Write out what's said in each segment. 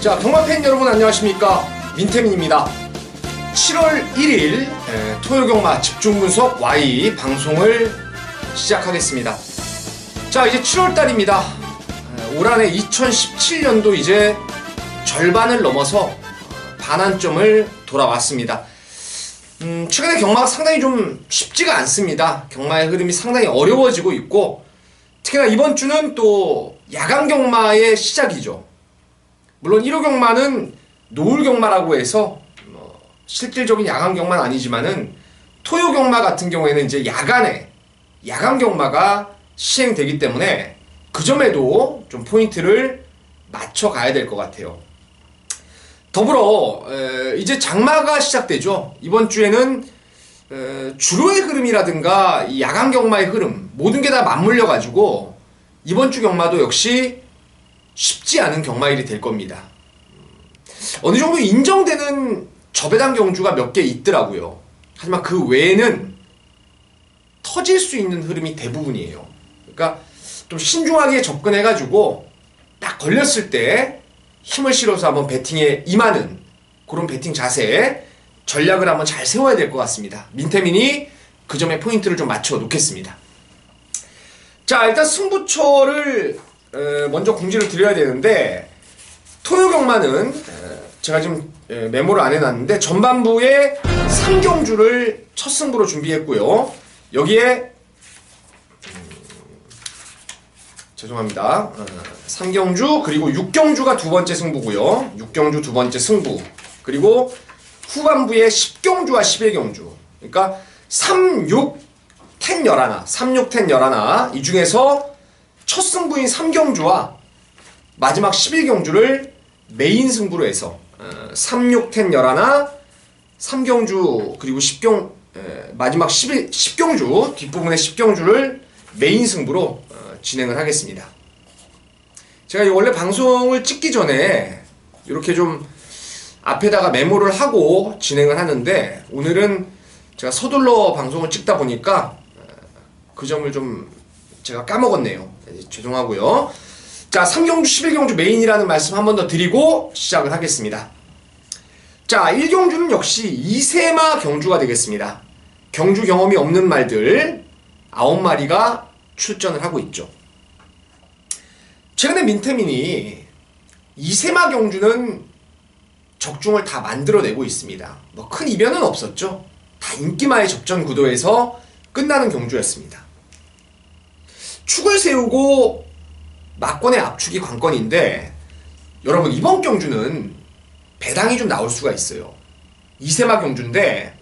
자, 경마팬 여러분 안녕하십니까? 민태민입니다. 7월 1일 토요경마 집중분석 Y 방송을 시작하겠습니다. 자, 이제 7월달입니다. 올 한해 2017년도 이제 절반을 넘어서 반환점을 돌아왔습니다. 최근에 경마가 상당히 좀 쉽지가 않습니다. 경마의 흐름이 상당히 어려워지고 있고, 특히나 이번 주는 또 야간 경마의 시작이죠. 물론 1호 경마는 노을 경마라고 해서 실질적인 야간 경마는 아니지만은 토요 경마 같은 경우에는 이제 야간에 야간 경마가 시행되기 때문에 그 점에도 좀 포인트를 맞춰 가야 될 것 같아요. 더불어 이제 장마가 시작되죠. 이번 주에는 주로의 흐름이라든가 이 야간 경마의 흐름 모든 게 다 맞물려 가지고 이번 주 경마도 역시 쉽지 않은 경마일이 될 겁니다. 어느 정도 인정되는 저배당 경주가 몇 개 있더라고요. 하지만 그 외에는 터질 수 있는 흐름이 대부분이에요. 그러니까 좀 신중하게 접근해가지고 딱 걸렸을 때 힘을 실어서 한번 배팅에 임하는 그런 배팅 자세, 전략을 한번 잘 세워야 될 것 같습니다. 민태민이 그 점에 포인트를 좀 맞춰 놓겠습니다. 자, 일단 승부처를 먼저 공지를 드려야 되는데, 토요경마는 제가 지금 메모를 안 해놨는데 전반부에 3경주를 첫 승부로 준비했고요. 여기에 죄송합니다. 3경주 그리고 6경주가 두 번째 승부고요. 6경주 두 번째 승부, 그리고 후반부에 10경주와 11경주, 그러니까 3, 6, 10, 11, 3, 6, 10, 11, 이 중에서 첫 승부인 3경주와 마지막 11경주를 메인 승부로 해서 3, 6, 10, 11, 3경주 그리고 마지막 10경주 뒷부분의 10경주를 메인 승부로 진행을 하겠습니다. 제가 원래 방송을 찍기 전에 이렇게 좀 앞에다가 메모를 하고 진행을 하는데, 오늘은 제가 서둘러 방송을 찍다 보니까 그 점을 좀 제가 까먹었네요. 죄송하고요. 자, 3경주 11경주 메인이라는 말씀 한 번 더 드리고 시작을 하겠습니다. 자, 1경주는 역시 2세마 경주가 되겠습니다. 경주 경험이 없는 말들 9마리가 출전을 하고 있죠. 최근에 민태민이 2세마 경주는 적중을 다 만들어내고 있습니다. 뭐 큰 이변은 없었죠. 다 인기마의 접전 구도에서 끝나는 경주였습니다. 축을 세우고 막권의 압축이 관건인데, 여러분 이번 경주는 배당이 좀 나올 수가 있어요. 2세마 경주인데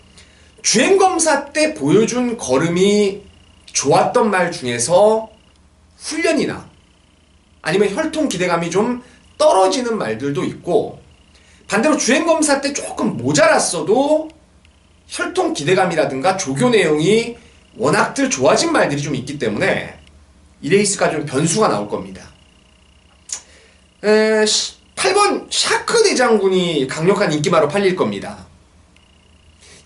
주행검사 때 보여준 걸음이 좋았던 말 중에서 훈련이나 아니면 혈통 기대감이 좀 떨어지는 말들도 있고, 반대로 주행검사 때 조금 모자랐어도 혈통 기대감이라든가 조교 내용이 워낙들 좋아진 말들이 좀 있기 때문에 이 레이스가 좀 변수가 나올 겁니다. 8번 샤크 대장군이 강력한 인기마로 팔릴 겁니다.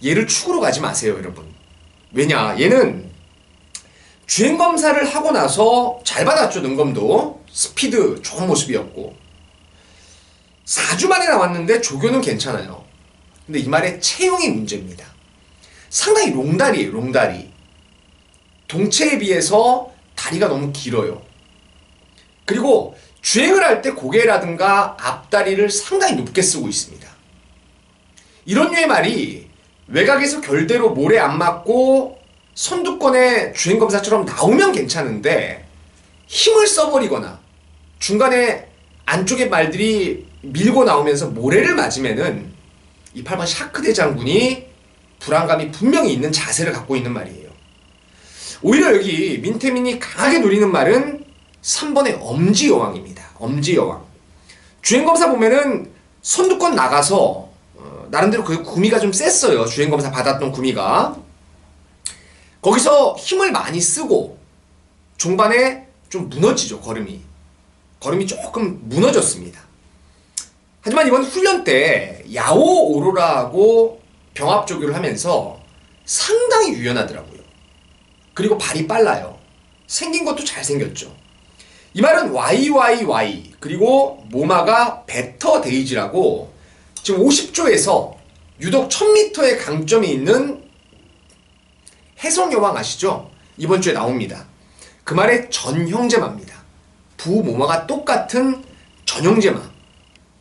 얘를 축으로 가지 마세요, 여러분. 왜냐, 얘는 주행검사를 하고 나서 잘 받았죠. 능검도 스피드 좋은 모습이었고 4주 만에 나왔는데 조교는 괜찮아요. 근데 이 말의 체형이 문제입니다. 상당히 롱다리예요. 롱다리. 동체에 비해서 다리가 너무 길어요. 그리고 주행을 할 때 고개라든가 앞다리를 상당히 높게 쓰고 있습니다. 이런 류의 말이 외곽에서 결대로 모래 안 맞고 선두권에 주행검사처럼 나오면 괜찮은데, 힘을 써버리거나 중간에 안쪽의 말들이 밀고 나오면서 모래를 맞으면은 이 8번 샤크 대장군이 불안감이 분명히 있는 자세를 갖고 있는 말이에요. 오히려 여기 민태민이 강하게 노리는 말은 3번의 엄지여왕입니다. 엄지여왕. 주행검사 보면은 선두권 나가서 나름대로 그 구미가 좀 셌어요. 주행검사 받았던 구미가. 거기서 힘을 많이 쓰고 종반에 좀 무너지죠. 걸음이 조금 무너졌습니다. 하지만 이번 훈련 때 야오 오로라하고 병합 조교를 하면서 상당히 유연하더라고요. 그리고 발이 빨라요. 생긴 것도 잘생겼죠. 이 말은 YYY 그리고 모마가 베터 데이지라고 지금 50조에서 유독 1000m의 강점이 있는 해성여왕 아시죠? 이번 주에 나옵니다. 그 말의 전형제마입니다. 부모마가 똑같은 전형제마.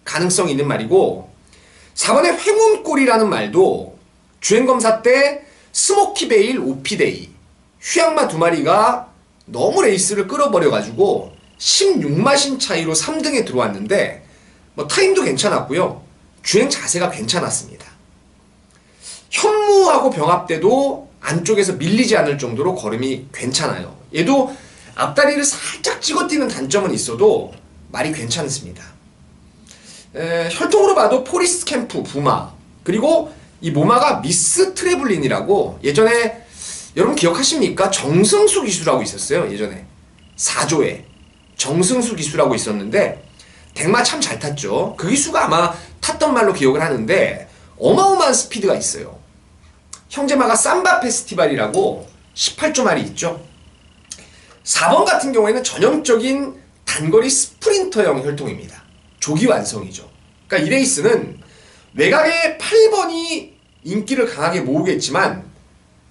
가능성 있는 말이고 4번의 횡운골이라는 말도 주행검사 때 스모키베일 오피데이 휴양마 두 마리가 너무 레이스를 끌어버려가지고 16마신 차이로 3등에 들어왔는데 뭐 타임도 괜찮았고요. 주행 자세가 괜찮았습니다. 현무하고 병합돼도 안쪽에서 밀리지 않을 정도로 걸음이 괜찮아요. 얘도 앞다리를 살짝 찍어뛰는 단점은 있어도 말이 괜찮습니다. 혈통으로 봐도 포리스 캠프 부마 그리고 이 모마가 미스 트래블린이라고 예전에 여러분 기억하십니까? 정승수 기수라고 있었어요. 예전에 4조에 정승수 기수라고 있었는데 덱마 참 잘 탔죠. 그 기수가 아마 탔던 말로 기억을 하는데 어마어마한 스피드가 있어요. 형제마가 삼바 페스티벌이라고 18조 말이 있죠. 4번 같은 경우에는 전형적인 단거리 스프린터형 혈통입니다. 조기 완성이죠. 그러니까 이 레이스는 외곽의 8번이 인기를 강하게 모으겠지만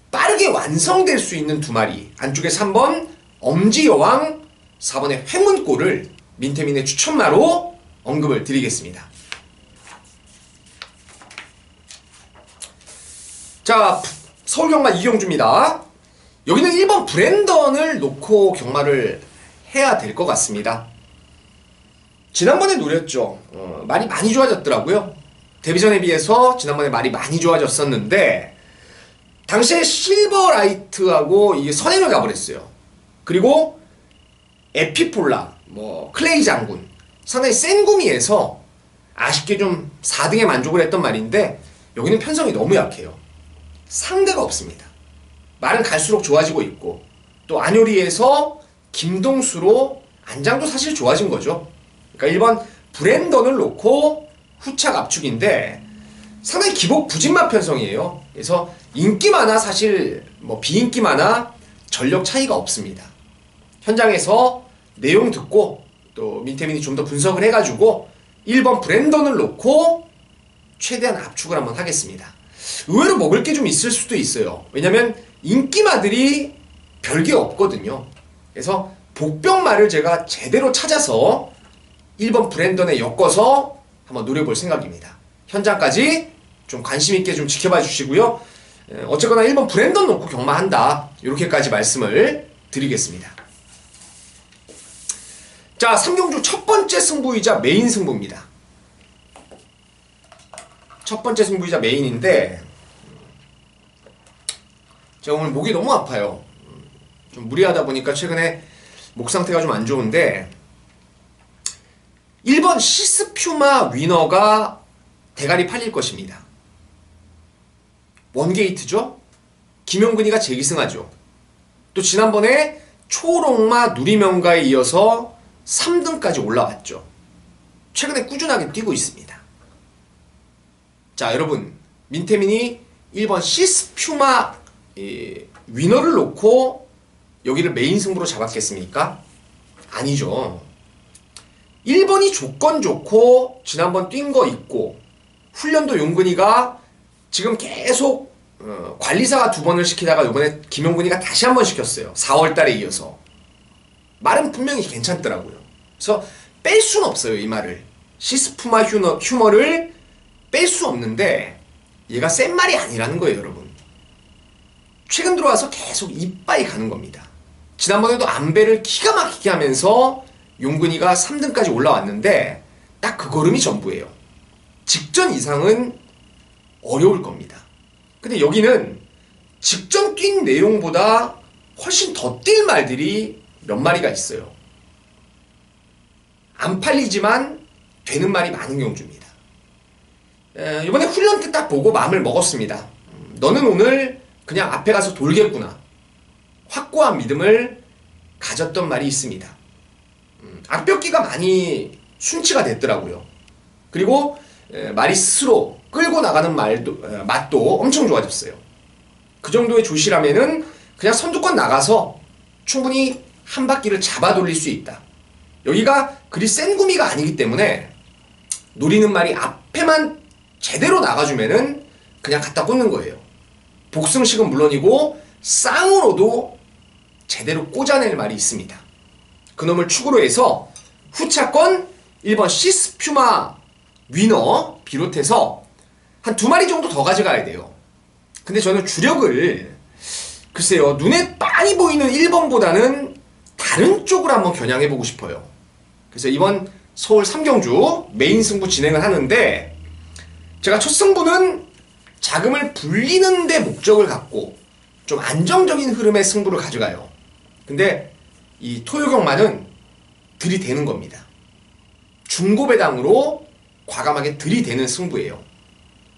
빠르게 완성될 수 있는 두 마리 안쪽에 3번 엄지여왕 4번의 횡운골을 민태민의 추천마로 언급을 드리겠습니다. 자, 서울경마 이경주입니다. 여기는 1번 브랜던을 놓고 경마를 해야 될 것 같습니다. 지난번에 노렸죠. 말이 많이 좋아졌더라고요. 데뷔전에 비해서 지난번에 말이 많이 좋아졌었는데 당시에 실버라이트하고 이게 선행을 가버렸어요. 그리고 에피폴라, 클레이 장군 상당히 센 구미에서 아쉽게 좀 4등에 만족을 했던 말인데 여기는 편성이 너무 약해요. 상대가 없습니다. 말은 갈수록 좋아지고 있고 또 안효리에서 김동수로 안장도 사실 좋아진 거죠. 그러니까 1번 브랜던을 놓고 후착 압축인데 상당히 기복 부진마 편성이에요. 그래서 인기마나 사실 비인기마나 전력 차이가 없습니다. 현장에서 내용 듣고 또 민태민이 좀 더 분석을 해가지고 1번 브랜던을 놓고 최대한 압축을 한번 하겠습니다. 의외로 먹을 게 좀 있을 수도 있어요. 왜냐면 인기마들이 별게 없거든요. 그래서 복병마를 제가 제대로 찾아서 1번 브랜던에 엮어서 한번 노려볼 생각입니다. 현장까지 좀 관심있게 좀 지켜봐 주시고요. 어쨌거나 1번 브랜던 놓고 경마한다. 이렇게까지 말씀을 드리겠습니다. 자, 3경주 첫 번째 승부이자 메인 승부입니다. 첫 번째 승부이자 메인인데 제가 오늘 목이 너무 아파요. 좀 무리하다 보니까 최근에 목 상태가 좀 안 좋은데 1번 시스퓨마 위너가 대가리 팔릴 것입니다. 원게이트죠? 김용근이가 재기승하죠. 또 지난번에 초롱마 누리명가에 이어서 3등까지 올라왔죠. 최근에 꾸준하게 뛰고 있습니다. 자, 여러분 민태민이 1번 시스퓨마 위너를 놓고 여기를 메인 승부로 잡았겠습니까? 아니죠. 1번이 조건 좋고 지난번 뛴 거 있고 훈련도 용근이가 지금 계속 관리사가 2번을 시키다가 이번에 김용근이가 다시 한 번 시켰어요. 4월달에 이어서. 말은 분명히 괜찮더라고요. 그래서 뺄 수는 없어요. 이 말을. 시스푸마 휴머를 뺄 수 없는데 얘가 센 말이 아니라는 거예요. 여러분. 최근 들어와서 계속 이빠이 가는 겁니다. 지난번에도 안배를 기가 막히게 하면서 용근이가 3등까지 올라왔는데 딱 그 걸음이 전부예요. 직전 이상은 어려울 겁니다. 근데 여기는 직전 뛴 내용보다 훨씬 더 뛸 말들이 몇 마리가 있어요. 안 팔리지만 되는 말이 많은 경주입니다. 이번에 훈련 때 딱 보고 마음을 먹었습니다. 너는 오늘 그냥 앞에 가서 돌겠구나. 확고한 믿음을 가졌던 말이 있습니다. 악벽기가 많이 순치가 됐더라고요. 그리고 말이 스스로 끌고 나가는 맛도 엄청 좋아졌어요. 그 정도의 조시라면은 그냥 선두권 나가서 충분히 한 바퀴를 잡아 돌릴 수 있다. 여기가 그리 센 구미가 아니기 때문에 노리는 말이 앞에만 제대로 나가주면은 그냥 갖다 꽂는 거예요. 복승식은 물론이고 쌍으로도 제대로 꽂아낼 말이 있습니다. 그놈을 축으로 해서 후차권 1번 시스퓨마 위너 비롯해서 한 2마리 정도 더 가져가야 돼요. 근데 저는 주력을 글쎄요, 눈에 빤히 보이는 1번보다는 다른 쪽으로 한번 겨냥해보고 싶어요. 그래서 이번 서울 3경주 메인 승부 진행을 하는데, 제가 첫 승부는 자금을 불리는 데 목적을 갖고 좀 안정적인 흐름의 승부를 가져가요. 근데 이 토요경마는 들이대는 겁니다. 중고배당으로 과감하게 들이대는 승부예요.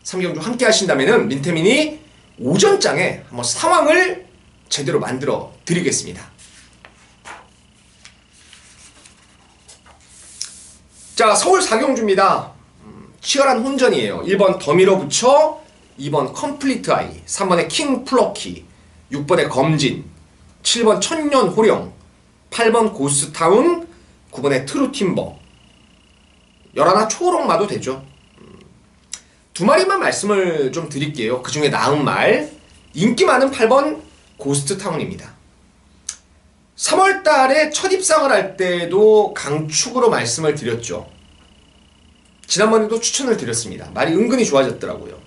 3경주 함께 하신다면은 민태민이 오전장에 한번 상황을 제대로 만들어 드리겠습니다. 자, 서울 4경주입니다. 치열한 혼전이에요. 1번 더 밀어붙여, 2번 컴플리트 아이, 3번에 킹 플러키, 6번에 검진, 7번 천년 호령, 8번 고스타운, 9번에 트루팀버. 11 초록마도 되죠. 2마리만 말씀을 좀 드릴게요. 그 중에 나은 말, 인기 많은 8번 고스트타운입니다. 3월달에 첫 입상을 할 때도 강축으로 말씀을 드렸죠. 지난번에도 추천을 드렸습니다. 말이 은근히 좋아졌더라고요.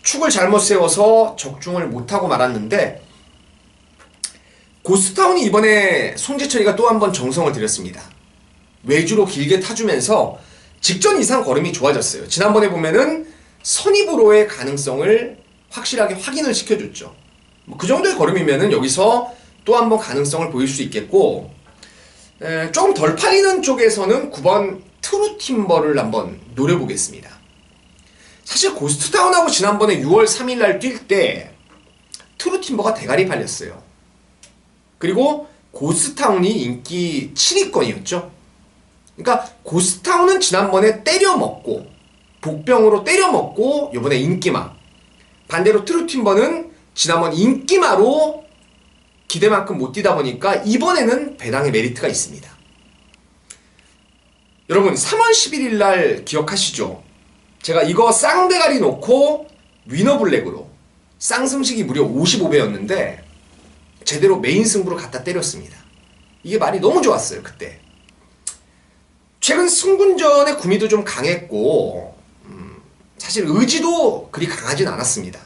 축을 잘못 세워서 적중을 못하고 말았는데, 고스타운이 이번에 송재철이가 또 한 번 정성을 들였습니다. 외주로 길게 타주면서 직전 이상 걸음이 좋아졌어요. 지난번에 보면은 선입으로의 가능성을 확실하게 확인을 시켜줬죠. 그 정도의 걸음이면은 여기서 또 한 번 가능성을 보일 수 있겠고, 조금 덜 팔리는 쪽에서는 9번 트루팀버를 한번 노려보겠습니다. 사실 고스트타운하고 지난번에 6월 3일날 뛸 때 트루팀버가 대가리 팔렸어요. 그리고 고스타운이 인기 7위권이었죠. 그러니까 고스타운은 지난번에 때려먹고 복병으로 때려먹고 이번에 인기마, 반대로 트루팀버는 지난번 인기마로 기대만큼 못 뛰다 보니까 이번에는 배당의 메리트가 있습니다. 여러분 3월 11일 날 기억하시죠? 제가 이거 쌍대가리 놓고 위너블랙으로 쌍승식이 무려 55배였는데 제대로 메인 승부로 갖다 때렸습니다. 이게 말이 너무 좋았어요. 그때 최근 승군전의 구미도 좀 강했고 사실 의지도 그리 강하진 않았습니다.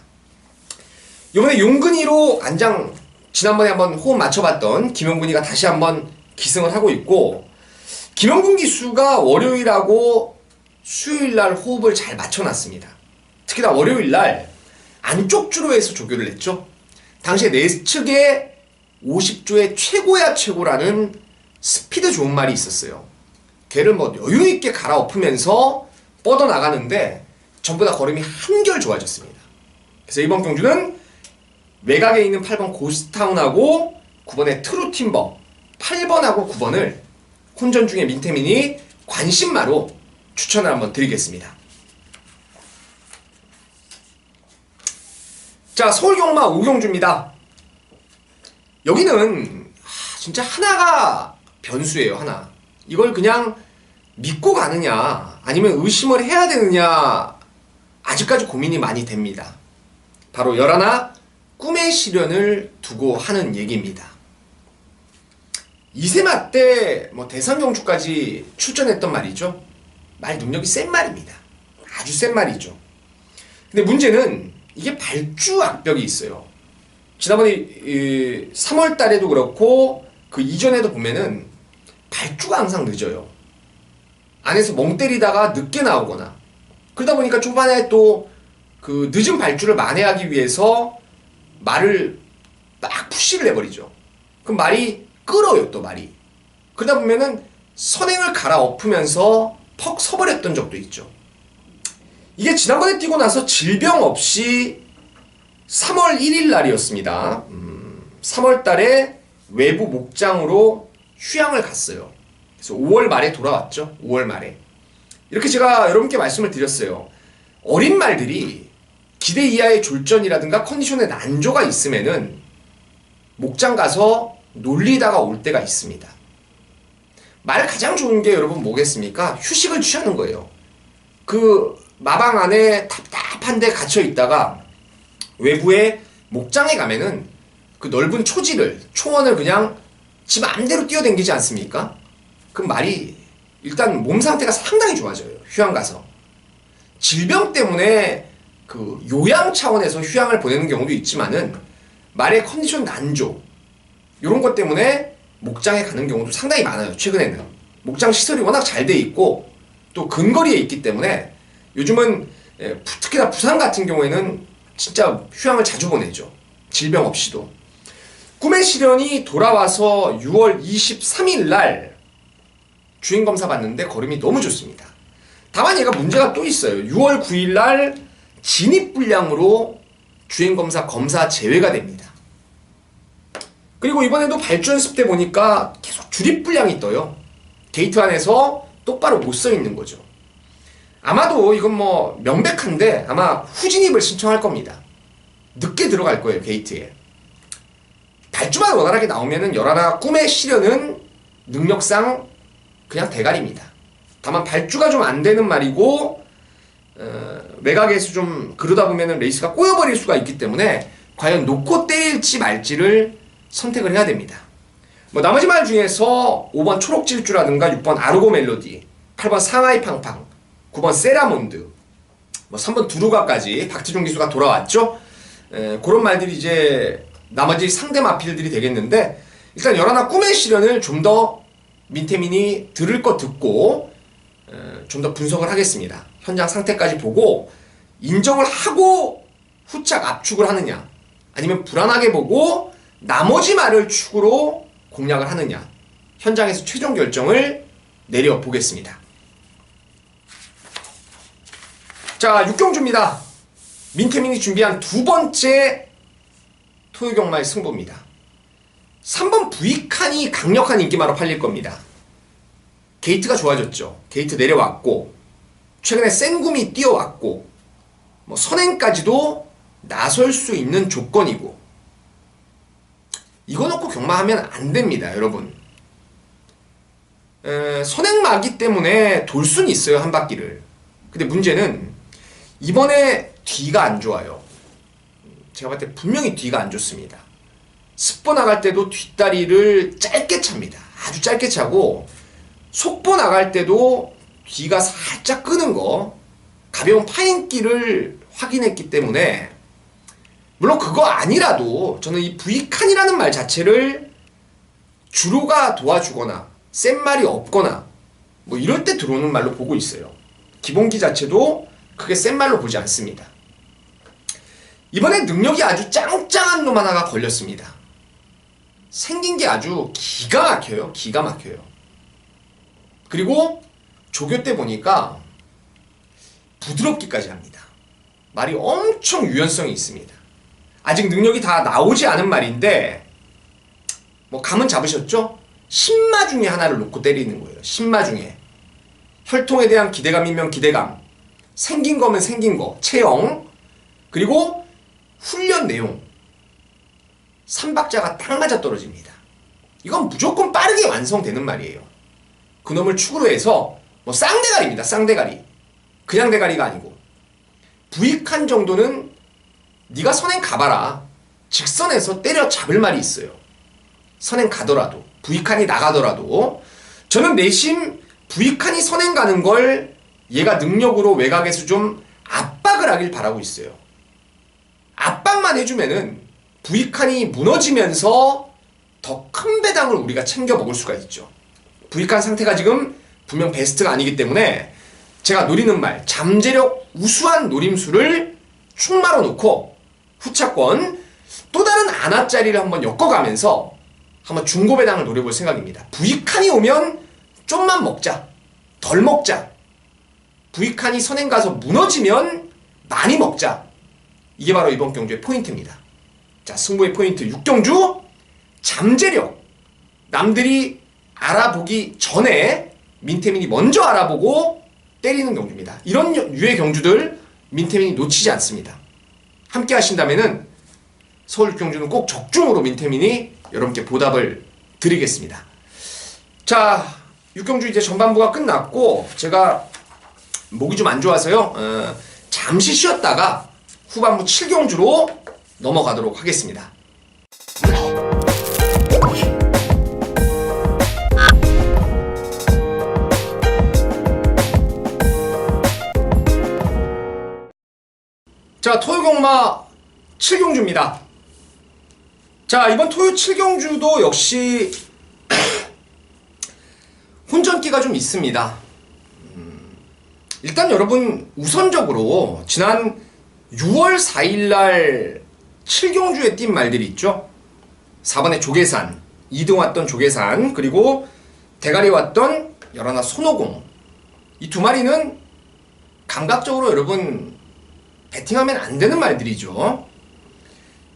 이번에 용근이로 안장 지난번에 한번 호흡 맞춰봤던 김영근이가 다시 한번 기승을 하고 있고, 김영근 기수가 월요일하고 수요일날 호흡을 잘 맞춰놨습니다. 특히나 월요일날 안쪽 주로 해서 조교를 했죠. 당시에 내측에 50조의 최고야 최고라는 스피드 좋은 말이 있었어요. 걔를 뭐 여유있게 갈아엎으면서 뻗어나가는데 전부 다 걸음이 한결 좋아졌습니다. 그래서 이번 경주는 외곽에 있는 8번 고스타운하고 9번의 트루팀버, 8번하고 9번을 혼전 중에 민태민이 관심마로 추천을 한번 드리겠습니다. 자, 서울경마 5경주입니다. 여기는 진짜 하나가 변수예요. 하나. 이걸 그냥 믿고 가느냐 아니면 의심을 해야 되느냐 아직까지 고민이 많이 됩니다. 바로 11 꿈의 시련을 두고 하는 얘기입니다. 이세마 때 뭐 대상경주까지 출전했던 말이죠. 말 능력이 센 말입니다. 아주 센 말이죠. 근데 문제는 이게 발주 악벽이 있어요. 지난번에 3월 달에도 그렇고 그 이전에도 보면은 발주가 항상 늦어요. 안에서 멍 때리다가 늦게 나오거나 그러다 보니까 초반에 또 그 늦은 발주를 만회하기 위해서 말을 막 푸시를 해버리죠. 그럼 말이 끌어요. 또 말이 그러다 보면은 선행을 갈아엎으면서 퍽 서버렸던 적도 있죠. 이게 지난번에 뛰고 나서 질병 없이 3월 1일 날이었습니다. 3월 달에 외부 목장으로 휴양을 갔어요. 그래서 5월 말에 돌아왔죠. 5월 말에. 이렇게 제가 여러분께 말씀을 드렸어요. 어린 말들이 기대 이하의 졸전이라든가 컨디션에 난조가 있으면은 목장 가서 놀리다가 올 때가 있습니다. 말 가장 좋은 게 여러분 뭐겠습니까? 휴식을 취하는 거예요. 그 마방 안에 답답한데 갇혀 있다가 외부에 목장에 가면은 그 넓은 초원을 그냥 지 맘대로 뛰어댕기지 않습니까? 그 말이 일단 몸 상태가 상당히 좋아져요. 휴양 가서. 질병 때문에 그 요양 차원에서 휴양을 보내는 경우도 있지만은 말의 컨디션 난조 이런 것 때문에 목장에 가는 경우도 상당히 많아요. 최근에는 목장 시설이 워낙 잘 돼 있고 또 근거리에 있기 때문에 요즘은 특히나 부산 같은 경우에는 진짜 휴양을 자주 보내죠. 질병 없이도. 꿈의 시련이 돌아와서 6월 23일 날 주행검사 받는데 걸음이 너무 좋습니다. 다만 얘가 문제가 또 있어요. 6월 9일 날 진입불량으로 주행검사 검사 제외가 됩니다. 그리고 이번에도 발주 연습 때 보니까 계속 주립불량이 떠요. 게이트 안에서 똑바로 못 서 있는 거죠. 아마도 이건 뭐 명백한데 아마 후진입을 신청할 겁니다. 늦게 들어갈 거예요, 게이트에. 발주만 원활하게 나오면은 열하나 꿈의 시련은 능력상 그냥 대가리입니다. 다만 발주가 좀 안 되는 말이고 외곽에서 좀 그러다 보면은 레이스가 꼬여버릴 수가 있기 때문에 과연 놓고 때릴지 말지를 선택을 해야 됩니다. 뭐 나머지 말 중에서 5번 초록질주라든가 6번 아르고 멜로디, 8번 상하이 팡팡, 9번 세라몬드, 뭐 3번 두루가까지 박태종 기수가 돌아왔죠. 그런 말들이 이제 나머지 상대 마필들이 되겠는데 일단 열하나 꿈의 시련을 좀 더 민태민이 들을 거 듣고 좀 더 분석을 하겠습니다. 현장 상태까지 보고 인정을 하고 후착 압축을 하느냐 아니면 불안하게 보고 나머지 말을 축으로 공략을 하느냐 현장에서 최종 결정을 내려보겠습니다. 자, 6경주입니다. 민태민이 준비한 두 번째 토요경마의 승부입니다. 3번 부익한이 강력한 인기마로 팔릴 겁니다. 게이트가 좋아졌죠. 게이트 내려왔고 최근에 센굼이 뛰어왔고 뭐 선행까지도 나설 수 있는 조건이고 이거 놓고 경마하면 안 됩니다, 여러분. 선행마기 때문에 돌 수는 있어요, 한 바퀴를. 근데 문제는 이번에 뒤가 안 좋아요. 제가 봤을 때 분명히 뒤가 안 좋습니다. 습보 나갈 때도 뒷다리를 짧게 찹니다. 아주 짧게 차고 속보 나갈 때도 뒤가 살짝 끄는 거 가벼운 파인기를 확인했기 때문에 물론 그거 아니라도 저는 이 부익한이라는 말 자체를 주로가 도와주거나 센 말이 없거나 뭐 이럴 때 들어오는 말로 보고 있어요. 기본기 자체도 크게 센 말로 보지 않습니다. 이번에 능력이 아주 짱짱한 놈 하나가 걸렸습니다. 생긴 게 아주 기가 막혀요. 기가 막혀요. 그리고 조교 때 보니까 부드럽기까지 합니다. 말이 엄청 유연성이 있습니다. 아직 능력이 다 나오지 않은 말인데 뭐 감은 잡으셨죠? 신마 중에 하나를 놓고 때리는 거예요. 신마 중에. 혈통에 대한 기대감이면 기대감, 생긴 거면 생긴 거, 체형, 그리고 훈련 내용 3박자가 딱 맞아 떨어집니다. 이건 무조건 빠르게 완성되는 말이에요. 그놈을 축으로 해서 뭐 쌍대가리입니다. 쌍대가리. 그냥 대가리가 아니고 부익한 정도는 네가 선행 가봐라. 직선에서 때려잡을 말이 있어요. 선행 가더라도 부익한이 나가더라도 저는 내심 부익한이 선행 가는 걸 얘가 능력으로 외곽에서 좀 압박을 하길 바라고 있어요. 압박만 해주면은 부익한이 무너지면서 더 큰 배당을 우리가 챙겨 먹을 수가 있죠. 부익한 상태가 지금 분명 베스트가 아니기 때문에 제가 노리는 말 잠재력 우수한 노림수를 축마로 놓고 후차권 또 다른 안압자리를 한번 엮어가면서 한번 중고 배당을 노려볼 생각입니다. 부익한이 오면 좀만 먹자. 덜 먹자. 부익한이 선행 가서 무너지면 많이 먹자. 이게 바로 이번 경주의 포인트입니다. 자, 승부의 포인트 6경주 잠재력. 남들이 알아보기 전에 민태민이 먼저 알아보고 때리는 경주입니다. 이런 유의 경주들 민태민이 놓치지 않습니다. 함께 하신다면은 서울 경주는 꼭 적중으로 민태민이 여러분께 보답을 드리겠습니다. 자, 6경주 이제 전반부가 끝났고 제가 목이 좀 안 좋아서요. 잠시 쉬었다가 후반부 7경주로 넘어가도록 하겠습니다. 자, 토요경마 7경주입니다. 자, 이번 토요 7경주도 역시 혼전기가 좀 있습니다. 일단 여러분 우선적으로 지난 6월 4일날 7경주에 뛴 말들이 있죠. 4번에 조계산, 2등 왔던 조계산, 그리고 대가리 왔던 열하나 손오공. 이 두 마리는 감각적으로 여러분 배팅하면 안 되는 말들이죠.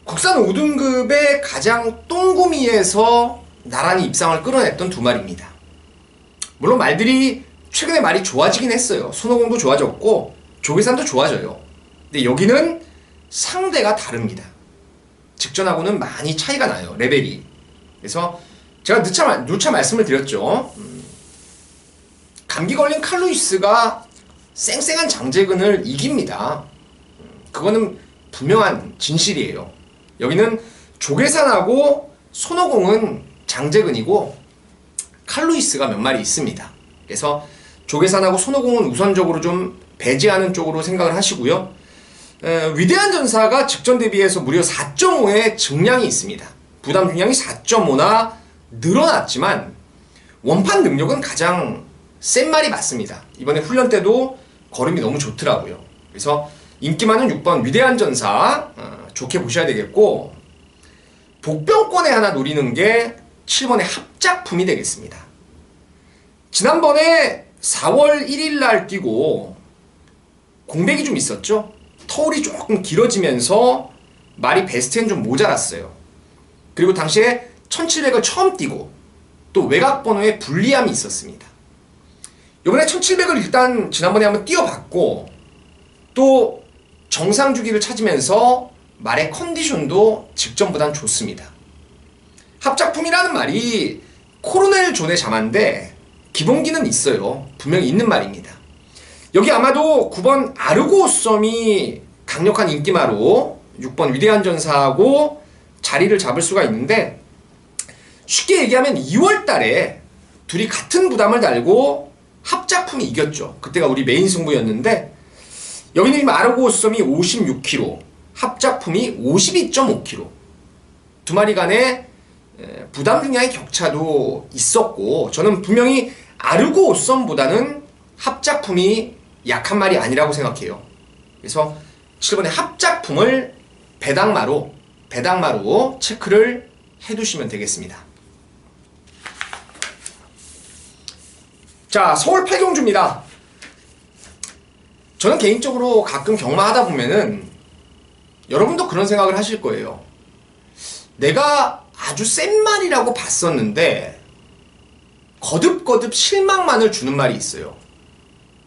국산 5등급의 가장 똥구미에서 나란히 입상을 끌어냈던 두 마리입니다. 물론 말들이 최근에 말이 좋아지긴 했어요. 손오공도 좋아졌고 조계산도 좋아져요. 근데 여기는 상대가 다릅니다. 직전하고는 많이 차이가 나요. 레벨이. 그래서 제가 누차 말씀을 드렸죠. 감기 걸린 칼루이스가 쌩쌩한 장재근을 이깁니다. 그거는 분명한 진실이에요. 여기는 조계산하고 손오공은 장재근이고 칼루이스가 몇 마리 있습니다. 그래서 조계산하고 손오공은 우선적으로 좀 배제하는 쪽으로 생각을 하시고요. 위대한 전사가 직전 대비해서 무려 4.5의 증량이 있습니다. 부담 중량이 4.5나 늘어났지만 원판 능력은 가장 센 말이 맞습니다. 이번에 훈련 때도 걸음이 너무 좋더라고요. 그래서 인기 많은 6번 위대한 전사 좋게 보셔야 되겠고, 복병권에 하나 노리는 게 7번의 합작품이 되겠습니다. 지난번에 4월 1일 날 뛰고 공백이 좀 있었죠. 터울이 조금 길어지면서 말이 베스트엔 좀 모자랐어요. 그리고 당시에 1700을 처음 뛰고 또 외곽 번호에 불리함이 있었습니다. 이번에 1700을 일단 지난번에 한번 뛰어봤고 또 정상 주기를 찾으면서 말의 컨디션도 직전보단 좋습니다. 합작품이라는 말이 코로넬 존의 자만데 기본기는 있어요. 분명히 있는 말입니다. 여기 아마도 9번 아르고썸이 강력한 인기마로 6번 위대한 전사하고 자리를 잡을 수가 있는데, 쉽게 얘기하면 2월 달에 둘이 같은 부담을 달고 합작품이 이겼죠. 그때가 우리 메인 승부였는데 여기는 아르고썸이 56kg, 합작품이 52.5kg. 두 마리 간에 부담 중량의 격차도 있었고, 저는 분명히 아르고썸보다는 합작품이 약한 말이 아니라고 생각해요. 그래서 7번의 합작품을 배당마로 체크를 해두시면 되겠습니다. 자, 서울 8경주입니다. 저는 개인적으로 가끔 경마하다 보면은 여러분도 그런 생각을 하실 거예요. 내가 아주 센 말이라고 봤었는데 거듭거듭 실망만을 주는 말이 있어요.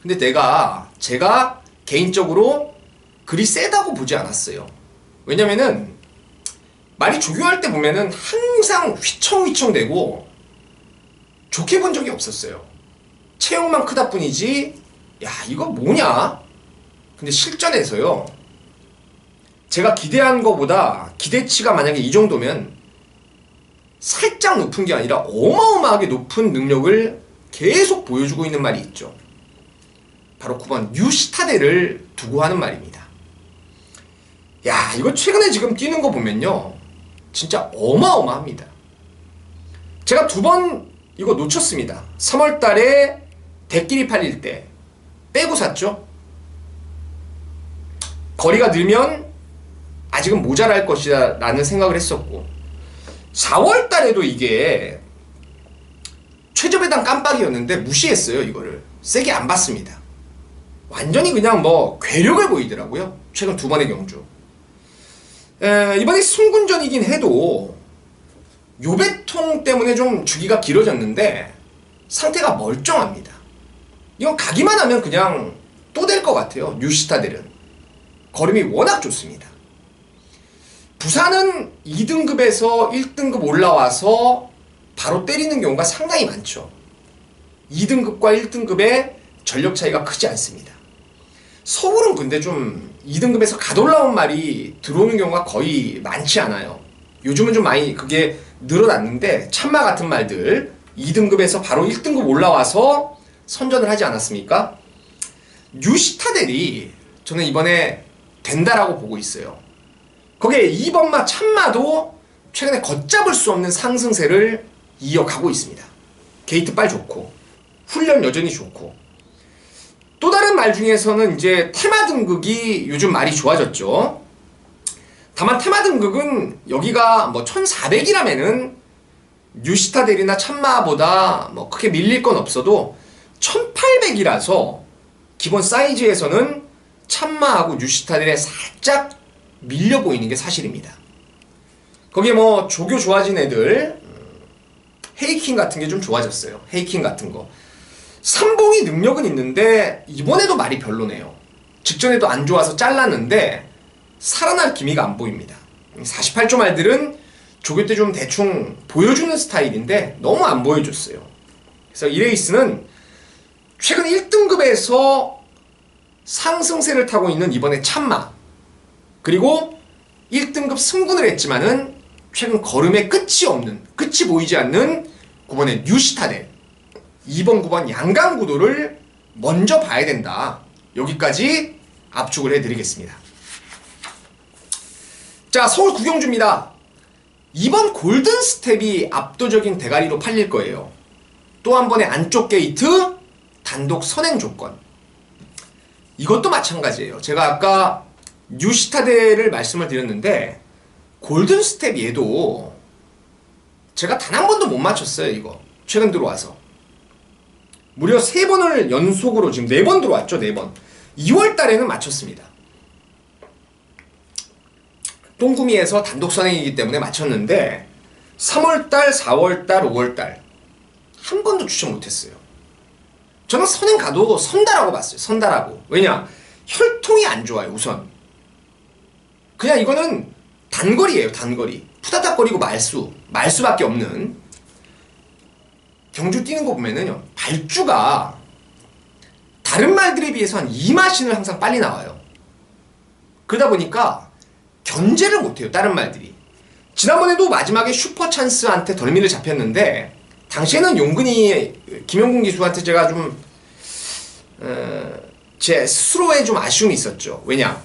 근데 제가 개인적으로 그리 세다고 보지 않았어요. 왜냐면은 말이 조교할 때 보면은 항상 휘청휘청 대고 좋게 본 적이 없었어요. 체형만 크다 뿐이지 야 이거 뭐냐? 근데 실전에서요, 제가 기대한 거보다 기대치가 만약에 이 정도면 살짝 높은 게 아니라 어마어마하게 높은 능력을 계속 보여주고 있는 말이 있죠. 바로 9번 뉴시타데를 두고 하는 말입니다. 야, 이거 최근에 지금 뛰는 거 보면요 진짜 어마어마합니다. 제가 2번 이거 놓쳤습니다. 3월 달에 대끼리 팔릴 때 빼고 샀죠. 거리가 늘면 아직은 모자랄 것이다 라는 생각을 했었고, 4월 달에도 이게 최저배당 깜빡이었는데 무시했어요. 이거를 세게 안 봤습니다. 완전히 그냥 뭐 괴력을 보이더라고요. 최근 2번의 경주. 이번에 승군전이긴 해도 요배통 때문에 좀 주기가 길어졌는데 상태가 멀쩡합니다. 이건 가기만 하면 그냥 또 될 것 같아요. 뉴시타델은 걸음이 워낙 좋습니다. 부산은 2등급에서 1등급 올라와서 바로 때리는 경우가 상당히 많죠. 2등급과 1등급의 전력 차이가 크지 않습니다. 서울은 근데 좀 2등급에서 갓 올라온 말이 들어오는 경우가 거의 많지 않아요. 요즘은 좀 많이 그게 늘어났는데 참마 같은 말들 2등급에서 바로 1등급 올라와서 선전을 하지 않았습니까? 뉴시타델이 저는 이번에 된다라고 보고 있어요. 거기에 2번마 참마도 최근에 걷잡을 수 없는 상승세를 이어가고 있습니다. 게이트빨 좋고 훈련 여전히 좋고 또 다른 말 중에서는 이제 테마 등극이 요즘 말이 좋아졌죠. 다만 테마 등극은 여기가 뭐 1400이라면은 뉴시타델이나 참마보다 뭐 크게 밀릴 건 없어도 1800이라서 기본 사이즈에서는 참마하고 뉴시타델에 살짝 밀려 보이는 게 사실입니다. 거기에 뭐 조교 좋아진 애들 헤이킹 같은 게 좀 좋아졌어요. 헤이킹 같은 거. 삼봉이 능력은 있는데 이번에도 말이 별로네요. 직전에도 안 좋아서 잘랐는데 살아날 기미가 안 보입니다. 48조 말들은 조교 때 좀 대충 보여주는 스타일인데 너무 안 보여줬어요. 그래서 이 레이스는 최근 1등급에서 상승세를 타고 있는 이번에 참마 그리고 1등급 승군을 했지만은 최근 걸음에 끝이 보이지 않는 9번의 뉴시타델 2번 9번 양강구도를 먼저 봐야 된다. 여기까지 압축을 해드리겠습니다. 자, 서울 구경주입니다. 이번 골든스텝이 압도적인 대가리로 팔릴 거예요. 또 한 번의 안쪽 게이트 단독 선행 조건. 이것도 마찬가지예요. 제가 아까 뉴시타델을 말씀을 드렸는데 골든스텝 얘도 제가 단 한 번도 못 맞췄어요. 이거 최근 들어와서 무려 3번을 연속으로 지금 4번 들어왔죠. 4번 2월 달에는 맞췄습니다. 똥구미에서 단독 선행이기 때문에 맞췄는데 3월달, 4월달, 5월달 한 번도 추천 못했어요. 저는 선행 가도 선다라고 봤어요. 선다라고. 왜냐? 혈통이 안 좋아요. 우선 그냥 이거는 단거리예요. 단거리. 푸다닥거리고 말수밖에 없는. 경주 뛰는 거 보면은요 발주가 다른 말들에 비해서 한 2마신을 항상 빨리 나와요. 그러다 보니까 견제를 못해요. 다른 말들이. 지난번에도 마지막에 슈퍼찬스한테 덜미를 잡혔는데 당시에는 용근이 김영군 기수한테 제가 좀 제 스스로에 좀 아쉬움이 있었죠. 왜냐?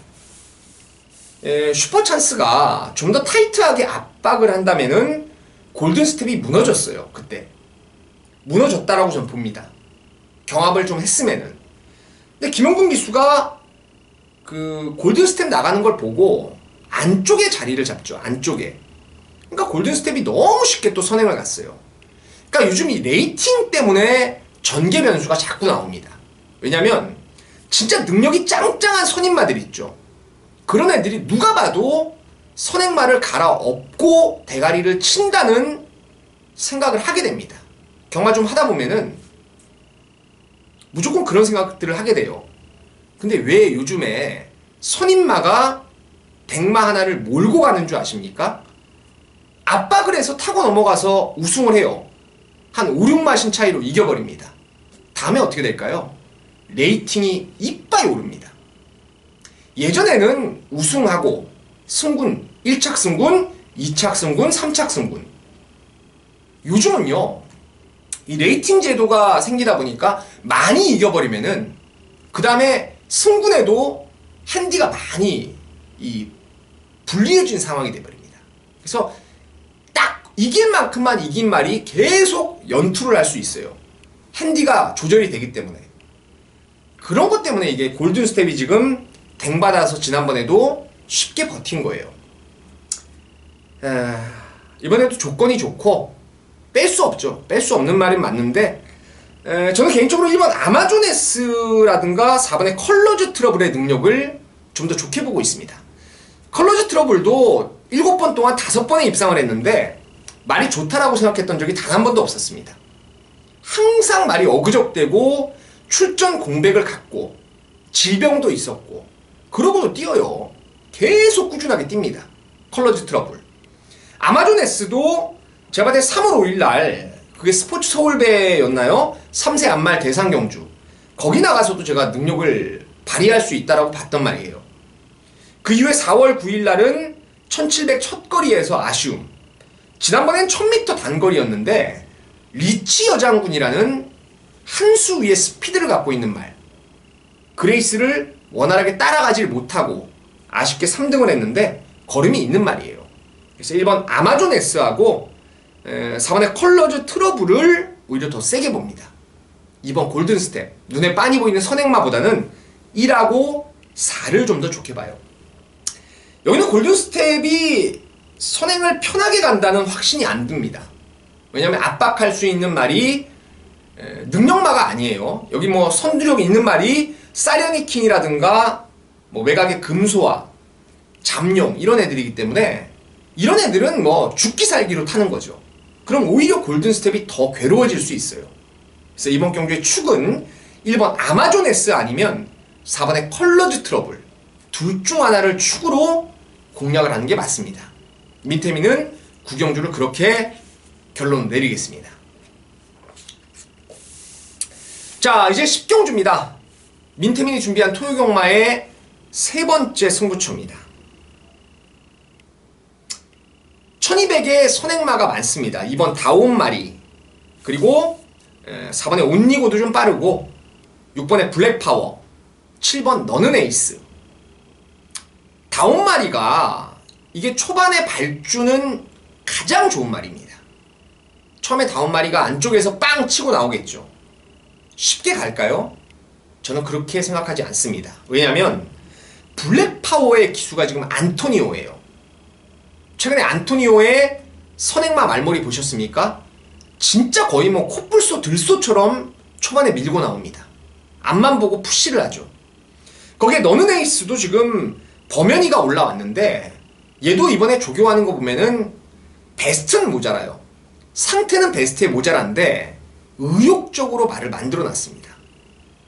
슈퍼찬스가 좀 더 타이트하게 압박을 한다면은 골든스텝이 무너졌어요. 그때 무너졌다라고 저는 봅니다. 경합을 좀 했으면은. 근데 김영군 기수가 그 골든스텝 나가는 걸 보고 안쪽에 자리를 잡죠. 안쪽에. 그러니까 골든스텝이 너무 쉽게 또 선행을 갔어요. 그러니까 요즘 이 레이팅 때문에 전개 변수가 자꾸 나옵니다. 왜냐면 진짜 능력이 짱짱한 선임마들 있죠. 그런 애들이 누가 봐도 선행마를 갈아엎고 대가리를 친다는 생각을 하게 됩니다. 경마 좀 하다 보면은 무조건 그런 생각들을 하게 돼요. 근데 왜 요즘에 선임마가 백마 하나를 몰고 가는 줄 아십니까? 압박을 해서 타고 넘어가서 우승을 해요. 한 5, 6마신 차이로 이겨버립니다. 다음에 어떻게 될까요? 레이팅이 이빠이 오릅니다. 예전에는 우승하고 승군, 1착 승군, 2착 승군, 3착 승군. 요즘은요, 이 레이팅 제도가 생기다 보니까 많이 이겨버리면은 그 다음에 승군에도 핸디가 많이 불리해진 상황이 돼버립니다. 그래서 딱 이길 만큼만 이긴 말이 계속 연투를 할 수 있어요. 핸디가 조절이 되기 때문에. 그런 것 때문에 이게 골든스텝이 지금 댕받아서 지난번에도 쉽게 버틴 거예요. 이번에도 조건이 좋고 뺄 수 없죠. 뺄 수 없는 말은 맞는데 저는 개인적으로 1번 아마존에스라든가 4번의 컬러즈 트러블의 능력을 좀 더 좋게 보고 있습니다. 컬러즈 트러블도 7번 동안 5번에 입상을 했는데 말이 좋다라고 생각했던 적이 단 한 번도 없었습니다. 항상 말이 어그적대고 출전 공백을 갖고 질병도 있었고 그러고도 뛰어요. 계속 꾸준하게 뜁니다. 컬러즈 트러블. 아마존 S도 제가 봤을 때 3월 5일 날 그게 스포츠 서울배였나요? 3세 안말 대상경주 거기 나가서도 제가 능력을 발휘할 수 있다라고 봤단 말이에요. 그 이후에 4월 9일 날은 1700 첫거리에서 아쉬움. 지난번엔 1000m 단거리였는데 리치 여장군이라는 한 수 위의 스피드를 갖고 있는 말. 그레이스를 원활하게 따라가질 못하고 아쉽게 3등을 했는데 걸음이 있는 말이에요. 그래서 1번 아마존 S하고 4번의 컬러즈 트러블을 오히려 더 세게 봅니다. 2번 골든 스텝. 눈에 빤히 보이는 선행마보다는 1하고 4를 좀 더 좋게 봐요. 여기는 골든 스텝이 선행을 편하게 간다는 확신이 안 듭니다. 왜냐하면 압박할 수 있는 말이 능력마가 아니에요. 여기 뭐 선두력이 있는 말이 사려니킨이라든가 뭐 외곽의 금소와 잠룡 이런 애들이기 때문에 이런 애들은 뭐 죽기 살기로 타는 거죠. 그럼 오히려 골든 스텝이 더 괴로워질 수 있어요. 그래서 이번 경주의 축은 1번 아마존 S 아니면 4번의 컬러즈 트러블 둘 중 하나를 축으로 공략을 하는 게 맞습니다. 민태민은 구경주를 그렇게 결론 내리겠습니다. 자, 이제 10경주입니다. 민태민이 준비한 토요경마의 세 번째 승부처입니다. 1200의 선행마가 많습니다. 2번 다온마리, 그리고 4번의 온니고도 좀 빠르고 6번의 블랙파워, 7번 너는 에이스. 다온마리가 이게 초반에 발주는 가장 좋은 말입니다. 처음에 다온마리가 안쪽에서 빵 치고 나오겠죠. 쉽게 갈까요? 저는 그렇게 생각하지 않습니다. 왜냐하면 블랙파워의 기수가 지금 안토니오예요. 최근에 안토니오의 선행마 말머리 보셨습니까? 진짜 거의 뭐 코뿔소 들소처럼 초반에 밀고 나옵니다. 앞만 보고 푸시를 하죠. 거기에 너는 에이스도 지금 범현이가 올라왔는데 얘도 이번에 조교하는 거 보면은 베스트는 모자라요. 상태는 베스트에 모자란데 의욕적으로 말을 만들어 놨습니다.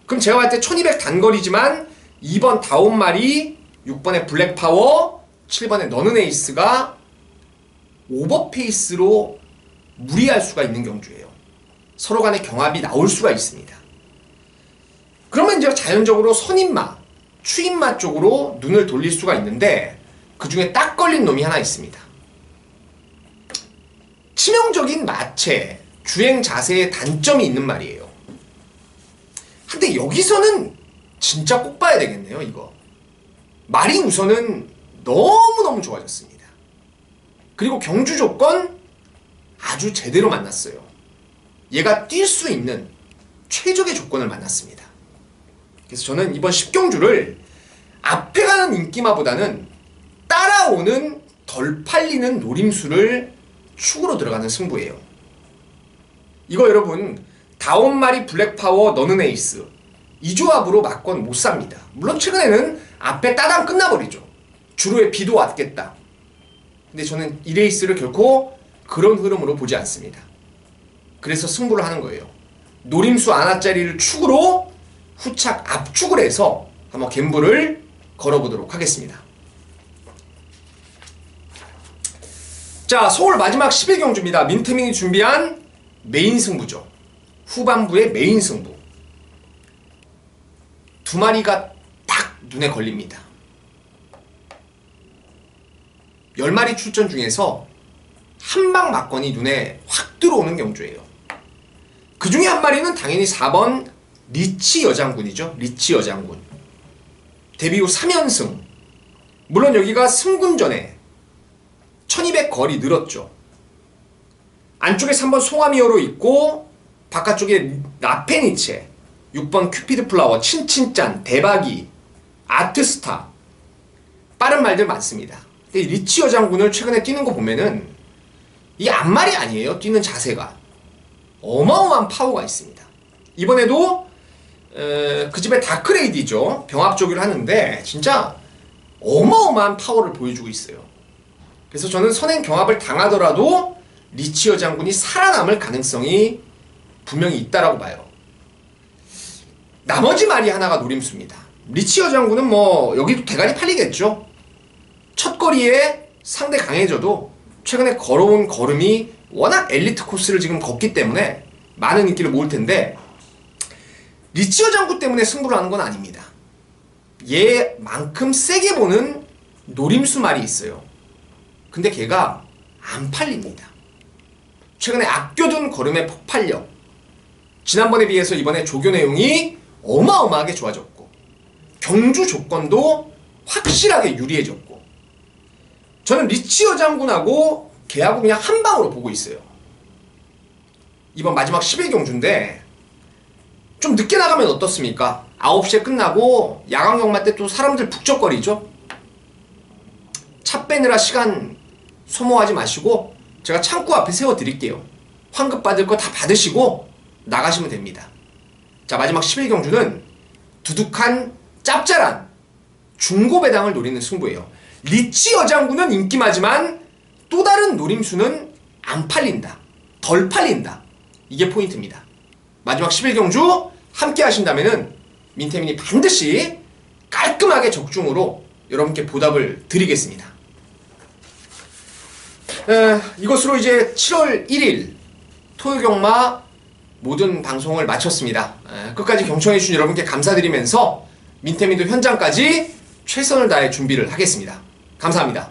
그럼 제가 봤을 때 1200 단거리지만 2번 다온마리, 6번의 블랙파워, 7번의 너는 에이스가 오버페이스로 무리할 수가 있는 경주예요. 서로 간의 경합이 나올 수가 있습니다. 그러면 이제 자연적으로 선임마, 추임마 쪽으로 눈을 돌릴 수가 있는데 그 중에 딱 걸린 놈이 하나 있습니다. 치명적인 마체, 주행 자세에 단점이 있는 말이에요. 근데 여기서는 진짜 꼭 봐야 되겠네요, 이거. 말이 우선은 너무너무 좋아졌습니다. 그리고 경주 조건 아주 제대로 만났어요. 얘가 뛸 수 있는 최적의 조건을 만났습니다. 그래서 저는 이번 10경주를 앞에 가는 인기마보다는 따라오는 덜 팔리는 노림수를 축으로 들어가는 승부예요. 이거 여러분 다온마리 블랙파워 너는 에이스 이 조합으로 막건 못 삽니다. 물론 최근에는 앞에 따당 끝나버리죠. 주로의 비도 왔겠다. 근데 저는 이 레이스를 결코 그런 흐름으로 보지 않습니다. 그래서 승부를 하는 거예요. 노림수 아나짜리를 축으로 후착 압축을 해서 한번 갬블을 걸어보도록 하겠습니다. 자, 서울 마지막 11경주입니다. 민태민이 준비한 메인 승부죠. 후반부의 메인 승부. 두 마리가 딱 눈에 걸립니다. 10마리 출전 중에서 한방 막건이 눈에 확 들어오는 경주예요. 그 중에 한 마리는 당연히 4번 리치 여장군이죠. 리치 여장군. 데뷔 후 3연승. 물론 여기가 승군 전에 1200 거리 늘었죠. 안쪽에 3번 송아미어로 있고 바깥쪽에 라페니체, 6번 큐피드 플라워, 친친짠, 대박이, 아트스타 빠른 말들 많습니다. 근데 리치 여장군을 최근에 뛰는 거 보면은 이게 앞말이 아니에요. 뛰는 자세가 어마어마한 파워가 있습니다. 이번에도 그 집의 다크레이디죠. 병합조기를 하는데 진짜 어마어마한 파워를 보여주고 있어요. 그래서 저는 선행 경합을 당하더라도 리치 여장군이 살아남을 가능성이 분명히 있다라고 봐요. 나머지 말이 하나가 노림수입니다. 리치 여장군은 뭐 여기도 대가리 팔리겠죠. 첫 거리에 상대 강해져도 최근에 걸어온 걸음이 워낙 엘리트 코스를 지금 걷기 때문에 많은 인기를 모을 텐데 리치어 장구 때문에 승부를 하는 건 아닙니다. 얘만큼 세게 보는 노림수 말이 있어요. 근데 걔가 안 팔립니다. 최근에 아껴둔 걸음의 폭발력, 지난번에 비해서 이번에 조교 내용이 어마어마하게 좋아졌고 경주 조건도 확실하게 유리해졌고 저는 리치어 장군하고 걔하고 그냥 한 방으로 보고 있어요. 이번 마지막 10일 경주인데 좀 늦게 나가면 어떻습니까? 9시에 끝나고 야간 경마 때 또 사람들 북적거리죠? 차 빼느라 시간 소모하지 마시고 제가 창구 앞에 세워드릴게요. 환급 받을 거 다 받으시고 나가시면 됩니다. 자, 마지막 10일 경주는 두둑한 짭짤한 중고배당을 노리는 승부예요. 리치어 장군은 인기마지만 또 다른 노림수는 안 팔린다. 덜 팔린다. 이게 포인트입니다. 마지막 10일 경주 함께 하신다면은 민태민이 반드시 깔끔하게 적중으로 여러분께 보답을 드리겠습니다. 이것으로 이제 7월 1일 토요경마 모든 방송을 마쳤습니다. 끝까지 경청해주신 여러분께 감사드리면서 민태민도 현장까지 최선을 다해 준비를 하겠습니다. 감사합니다.